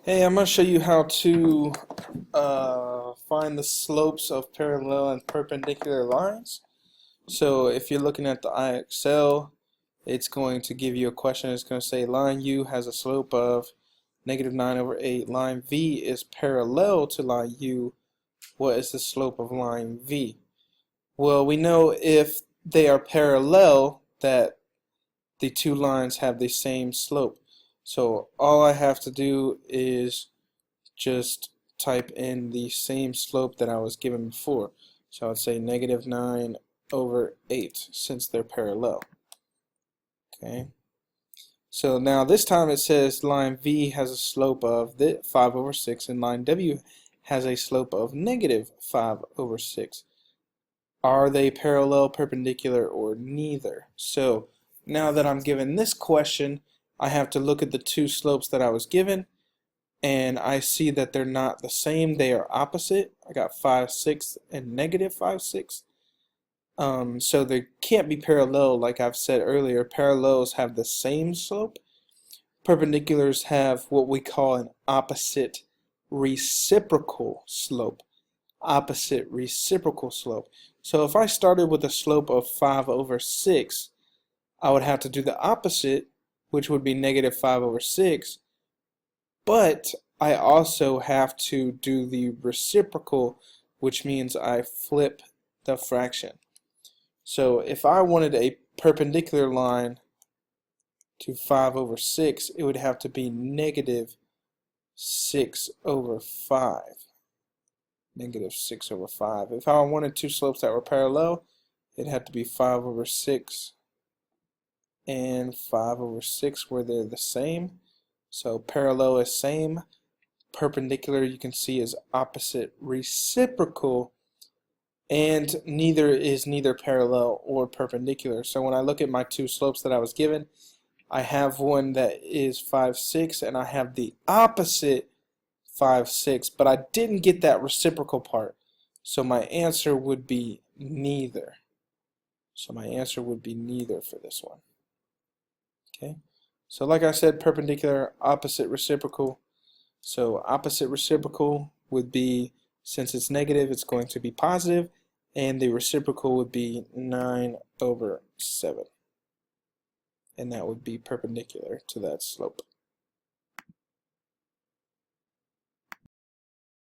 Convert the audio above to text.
Hey, I'm going to show you how to find the slopes of parallel and perpendicular lines. So if you're looking at the IXL, it's going to give you a question. It's going to say line U has a slope of -9/8. Line V is parallel to line U. What is the slope of line V? Well, we know if they are parallel that the two lines have the same slope. So all I have to do is just type in the same slope that I was given before. So I would say -9/8 since they're parallel. Okay. So now this time it says line V has a slope of 5/6 and line W has a slope of -5/6. Are they parallel, perpendicular, or neither? So now that I'm given this question, I have to look at the two slopes that I was given, and I see that they're not the same. They are opposite. I got 5/6 and -5/6. So they can't be parallel like I've said earlier. Parallels have the same slope. Perpendiculars have what we call an opposite reciprocal slope. Opposite reciprocal slope. So if I started with a slope of 5/6, I would have to do the opposite, which would be -5/6, but I also have to do the reciprocal, which means I flip the fraction. So if I wanted a perpendicular line to 5/6, it would have to be -6/5. -6/5. If I wanted two slopes that were parallel, it had to be 5/6 and 5/6 where they're the same. So parallel is same. Perpendicular you can see is opposite reciprocal, and neither is neither parallel or perpendicular. So when I look at my two slopes that I was given, I have one that is 5/6 and I have the opposite 5/6, but I didn't get that reciprocal part. So my answer would be neither. So my answer would be neither for this one. Okay. So like I said, perpendicular, opposite reciprocal. So opposite reciprocal would be, since it's negative, it's going to be positive, and the reciprocal would be 9/7. And that would be perpendicular to that slope.